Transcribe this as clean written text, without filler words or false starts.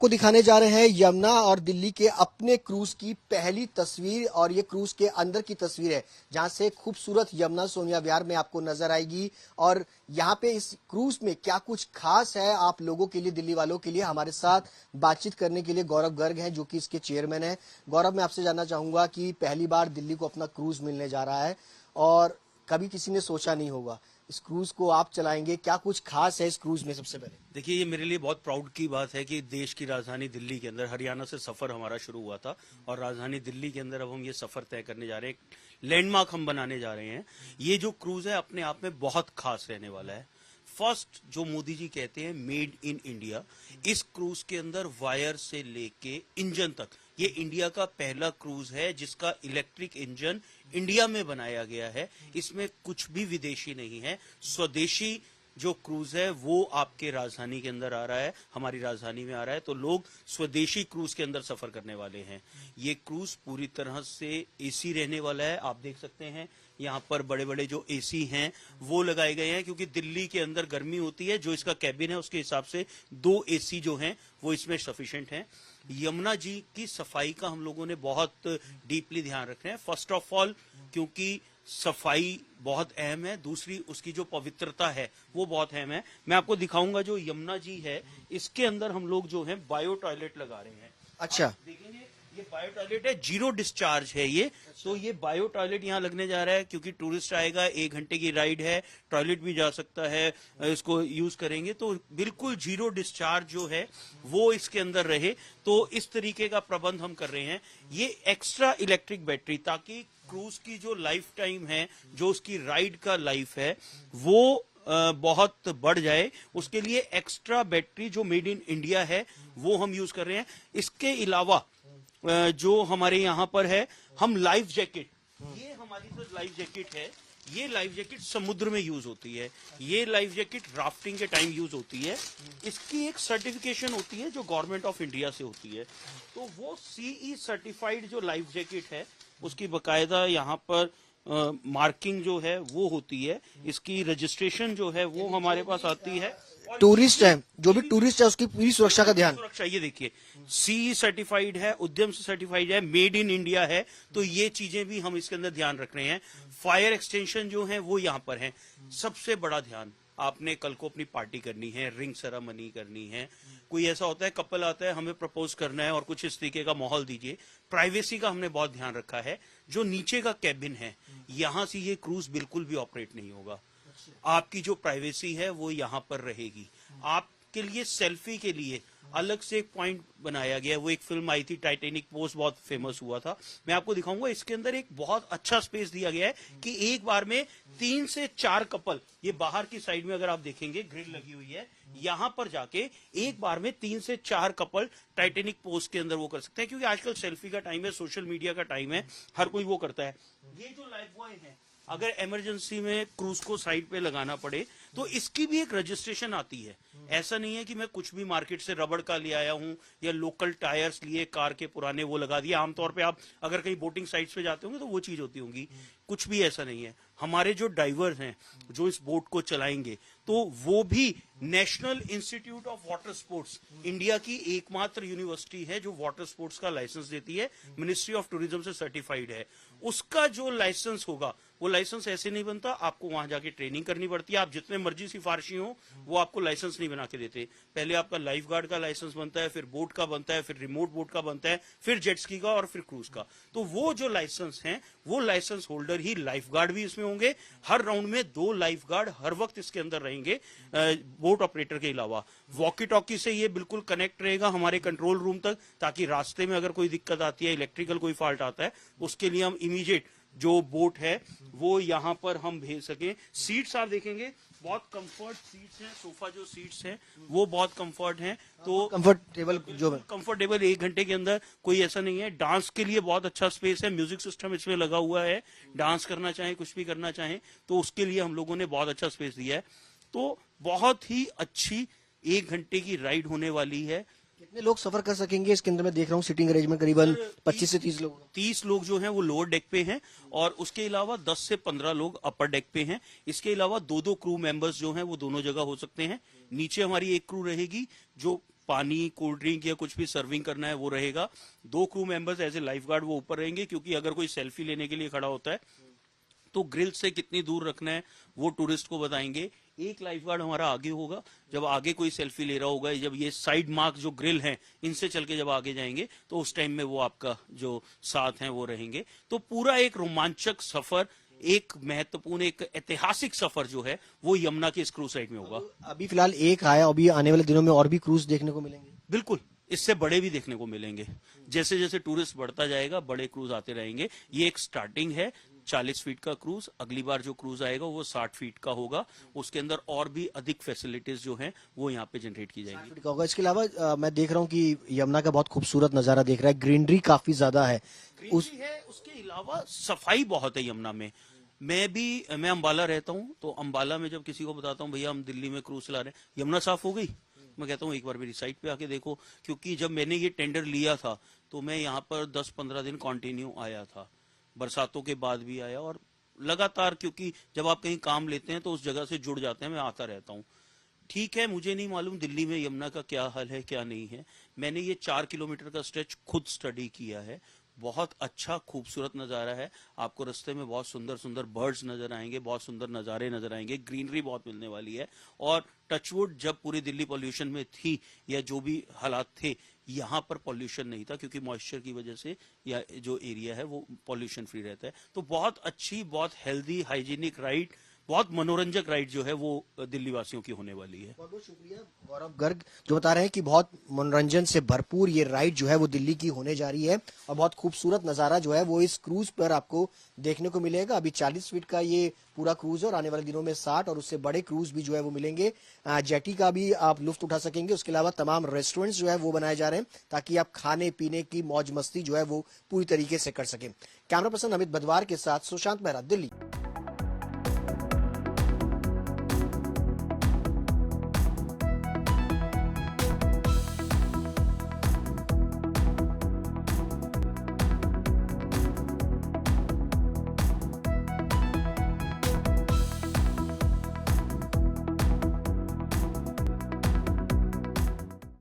आपको दिखाने जा रहे हैं यमुना और दिल्ली के अपने क्रूज की पहली तस्वीर, और ये क्रूज के अंदर की तस्वीर है जहां से खूबसूरत यमुना सोनिया विहार में आपको नजर आएगी। और यहाँ पे इस क्रूज में क्या कुछ खास है आप लोगों के लिए, दिल्ली वालों के लिए, हमारे साथ बातचीत करने के लिए गौरव गर्ग हैं जो कि इसके चेयरमैन हैं। गौरव, मैं आपसे जानना चाहूंगा कि पहली बार दिल्ली को अपना क्रूज मिलने जा रहा है और कभी किसी ने सोचा नहीं होगा इस क्रूज को आप चलाएंगे, क्या कुछ खास है इस क्रूज में? सबसे पहले देखिए, ये मेरे लिए बहुत प्राउड की बात है कि देश की राजधानी दिल्ली के अंदर, हरियाणा से सफर हमारा शुरू हुआ था और राजधानी दिल्ली के अंदर अब हम ये सफर तय करने जा रहे हैं, लैंडमार्क हम बनाने जा रहे हैं। ये जो क्रूज है अपने आप में बहुत खास रहने वाला है। फर्स्ट, जो मोदी जी कहते हैं मेड इन इंडिया, इस क्रूज के अंदर वायर से लेके इंजन तक, ये इंडिया का पहला क्रूज है जिसका इलेक्ट्रिक इंजन इंडिया में बनाया गया है। इसमें कुछ भी विदेशी नहीं है, स्वदेशी जो क्रूज है वो आपके राजधानी के अंदर आ रहा है, हमारी राजधानी में आ रहा है, तो लोग स्वदेशी क्रूज के अंदर सफर करने वाले हैं। ये क्रूज पूरी तरह से एसी रहने वाला है। आप देख सकते हैं यहाँ पर बड़े बड़े जो एसी हैं वो लगाए गए हैं, क्योंकि दिल्ली के अंदर गर्मी होती है। जो इसका कैबिन है उसके हिसाब से 2 एसी जो हैं वो इसमें सफिशिएंट हैं। यमुना जी की सफाई का हम लोगों ने बहुत डीपली ध्यान रख रहे हैं। फर्स्ट ऑफ ऑल, क्योंकि सफाई बहुत अहम है, दूसरी उसकी जो पवित्रता है वो बहुत अहम है। मैं आपको दिखाऊंगा जो यमुना जी है इसके अंदर हम लोग जो है बायो टॉयलेट लगा रहे हैं। अच्छा, देखेंगे ये बायो टॉयलेट है, 0 डिस्चार्ज है ये। तो ये बायो टॉयलेट यहाँ लगने जा रहा है क्योंकि टूरिस्ट आएगा, 1 घंटे की राइड है, टॉयलेट भी जा सकता है, इसको यूज करेंगे तो बिल्कुल 0 डिस्चार्ज जो है वो इसके अंदर रहे। तो इस तरीके का प्रबंध हम कर रहे हैं। ये एक्स्ट्रा इलेक्ट्रिक बैटरी, ताकि क्रूज की जो लाइफ टाइम है, जो उसकी राइड का लाइफ है वो बहुत बढ़ जाए, उसके लिए एक्स्ट्रा बैटरी जो मेड इन इंडिया है वो हम यूज कर रहे हैं। इसके अलावा जो हमारे यहाँ पर है, हम लाइफ जैकेट, ये हमारी जो लाइफ जैकेट है, ये लाइफ जैकेट समुद्र में यूज होती है। ये लाइफ जैकेट राफ्टिंग के टाइम यूज होती है। इसकी एक सर्टिफिकेशन होती है जो गवर्नमेंट ऑफ इंडिया से होती है, तो वो सीई सर्टिफाइड जो लाइफ जैकेट है उसकी बकायदा यहाँ पर मार्किंग जो है वो होती है। इसकी रजिस्ट्रेशन जो है वो हमारे पास आती है। टूरिस्ट है, जो भी टूरिस्ट है उसकी पूरी सुरक्षा का ध्यान। सुरक्षा, ये देखिए, सी सर्टिफाइड है, उद्यम से सर्टिफाइड है, मेड इन इंडिया है, तो ये चीजें भी हम इसके अंदर ध्यान रख रहे हैं। फायर एक्सटेंशन जो है वो यहाँ पर है। सबसे बड़ा ध्यान, आपने कल को अपनी पार्टी करनी है, रिंग सेरेमनी करनी है, कोई ऐसा होता है कपल आता है हमें प्रपोज करना है और कुछ इस तरीके का माहौल दीजिए, प्राइवेसी का हमने बहुत ध्यान रखा है। जो नीचे का कैबिन है, यहां से ये क्रूज बिल्कुल भी ऑपरेट नहीं होगा। आपकी जो प्राइवेसी है वो यहाँ पर रहेगी। आपके लिए सेल्फी के लिए अलग से एक पॉइंट बनाया गया है। वो एक फिल्म आई थी टाइटैनिक, पोस्ट बहुत फेमस हुआ था, मैं आपको दिखाऊंगा। इसके अंदर एक बहुत अच्छा स्पेस दिया गया है कि एक बार में 3 से 4 कपल, ये बाहर की साइड में अगर आप देखेंगे ग्रिल लगी हुई है, यहां पर जाके एक बार में 3 से 4 कपल टाइटैनिक पोस्ट के अंदर वो कर सकते हैं, क्योंकि आजकल सेल्फी का टाइम है, सोशल मीडिया का टाइम है, हर कोई वो करता है। ये जो लाइफ बॉय है, अगर इमरजेंसी में क्रूज को साइड पे लगाना पड़े तो इसकी भी एक रजिस्ट्रेशन आती है। ऐसा नहीं है कि मैं कुछ भी मार्केट से रबड़ का ले आया हूं या लोकल टायर्स लिए कार के पुराने वो लगा दिए। आमतौर पे आप अगर कहीं बोटिंग साइट्स पे जाते होंगे तो वो चीज होती होंगी, कुछ भी ऐसा नहीं है। हमारे जो डाइवर्स हैं जो इस बोट को चलाएंगे, तो वो भी national institute of water sports, India की एकमात्र यूनिवर्सिटी है जो वाटर स्पोर्ट्स का लाइसेंस देती है, मिनिस्ट्री ऑफ टूरिज्म से सर्टिफाइड है। उसका जो लाइसेंस होगा वो लाइसेंस ऐसे नहीं बनता, आपको वहां जाके ट्रेनिंग करनी पड़ती है। आप जितने मर्जी सिफारिशी हो वो आपको लाइसेंस नहीं बना के देते। पहले आपका लाइफ गार्ड का लाइसेंस बनता है, फिर बोट का बनता है, फिर रिमोट बोट का बनता है, फिर जेट स्की का और फिर क्रूज का। तो वो जो लाइसेंस है वो लाइसेंस होल्डर ही, लाइफ गार्ड भी इसमें होंगे। हर राउंड में 2 लाइफ गार्ड हर वक्त इसके अंदर रहेंगे बोट ऑपरेटर के अलावा। वॉकी टॉकी से ये बिल्कुल कनेक्ट रहेगा हमारे कंट्रोल रूम तक, ताकि रास्ते में अगर कोई दिक्कत आती है, इलेक्ट्रिकल कोई फॉल्ट आता है, उसके लिए हम इमीडिएट जो बोट है वो यहाँ पर हम भेज सकें। सीट्स आप देखेंगे बहुत कंफर्ट सीट्स हैं, सोफा जो सीट्स हैं वो बहुत कंफर्ट हैं, तो कंफर्टेबल, जो कंफर्टेबल 1 घंटे के अंदर कोई ऐसा नहीं है। डांस के लिए बहुत अच्छा स्पेस है, म्यूजिक सिस्टम इसमें लगा हुआ है, डांस करना चाहें, कुछ भी करना चाहें तो उसके लिए हम लोगों ने बहुत अच्छा स्पेस दिया है। तो बहुत ही अच्छी 1 घंटे की राइड होने वाली है। कितने लोग सफर कर सकेंगे इसके अंदर? मैं देख रहा हूँ सिटिंग अरेंजमेंट करीबन 25 से 30 लोग। 30 लोग जो हैं वो लोअर डेक पे हैं और उसके अलावा 10 से 15 लोग अपर डेक पे हैं। इसके अलावा 2-2 क्रू मेंबर्स जो हैं वो दोनों जगह हो सकते हैं। नीचे हमारी एक क्रू रहेगी जो पानी, कोल्ड ड्रिंक या कुछ भी सर्विंग करना है वो रहेगा। 2 crew members as a lifeguard वो ऊपर रहेंगे, क्योंकि अगर कोई सेल्फी लेने के लिए खड़ा होता है तो ग्रिल से कितनी दूर रखना है वो टूरिस्ट को बताएंगे। एक लाइफ गार्ड हमारा आगे होगा, जब आगे कोई सेल्फी ले रहा होगा, जब ये साइड मार्क जो ग्रिल हैं इनसे चल के जब आगे जाएंगे तो उस टाइम में वो आपका जो साथ हैं वो रहेंगे। तो पूरा एक रोमांचक सफर, एक महत्वपूर्ण, एक ऐतिहासिक सफर जो है वो यमुना के इस क्रूज साइड में होगा। अभी फिलहाल एक आया, अभी आने वाले दिनों में और भी क्रूज देखने को मिलेंगे। बिल्कुल, इससे बड़े भी देखने को मिलेंगे। जैसे जैसे टूरिस्ट बढ़ता जाएगा बड़े क्रूज आते रहेंगे। ये एक स्टार्टिंग है 40 फीट का क्रूज। अगली बार जो क्रूज आएगा वो 60 फीट का होगा। उसके अंदर और भी अधिक फैसिलिटीज जो हैं वो यहाँ पे जनरेट की जाएंगी। होगा। इसके अलावा मैं देख रहा हूँ कि यमुना का बहुत खूबसूरत नजारा देख रहा है, ग्रीनरी काफी ज्यादा है। ग्रीनरी है, उसके अलावा सफाई बहुत है यमुना में। मैं अंबाला रहता हूँ, तो अंबाला में जब किसी को बताता हूँ भैया हम दिल्ली में क्रूज चला रहे हैं, यमुना साफ हो गई, मैं कहता हूँ एक बार मेरी साइट पे आके देखो। क्योंकि जब मैंने ये टेंडर लिया था तो मैं यहाँ पर 10-15 दिन कंटिन्यू आया था, बरसातों के बाद भी आया, और लगातार, क्योंकि जब आप कहीं काम लेते हैं तो उस जगह से जुड़ जाते हैं, मैं आता रहता हूँ। ठीक है, मुझे नहीं मालूम दिल्ली में यमुना का क्या हाल है क्या नहीं है। मैंने ये 4 किलोमीटर का स्ट्रेच खुद स्टडी किया है। बहुत अच्छा खूबसूरत नज़ारा है। आपको रास्ते में बहुत सुंदर सुंदर बर्ड्स नजर आएंगे, बहुत सुंदर नज़ारे नजर आएंगे, ग्रीनरी बहुत मिलने वाली है। और टचवुड, जब पूरी दिल्ली पॉल्यूशन में थी या जो भी हालात थे, यहाँ पर पॉल्यूशन नहीं था, क्योंकि मॉइस्चर की वजह से या जो एरिया है वो पॉल्यूशन फ्री रहता है। तो बहुत अच्छी, बहुत हेल्दी, हाइजीनिक राइड, बहुत मनोरंजक राइड जो है वो दिल्ली वासियों की होने वाली है। बहुत बहुत शुक्रिया गौरव गर्ग, जो बता रहे हैं कि बहुत मनोरंजन से भरपूर ये राइड जो है वो दिल्ली की होने जा रही है, और बहुत खूबसूरत नजारा जो है वो इस क्रूज पर आपको देखने को मिलेगा। अभी 40 फीट का ये पूरा क्रूज है और आने वाले दिनों में 60 और उससे बड़े क्रूज भी जो है वो मिलेंगे। जेटी का भी आप लुफ्त उठा सकेंगे। उसके अलावा तमाम रेस्टोरेंट्स जो है वो बनाए जा रहे हैं ताकि आप खाने पीने की मौज मस्ती जो है वो पूरी तरीके से कर सकें। कैमरा पर्सन अमित बदवार के साथ सुशांत मेहरा, दिल्ली।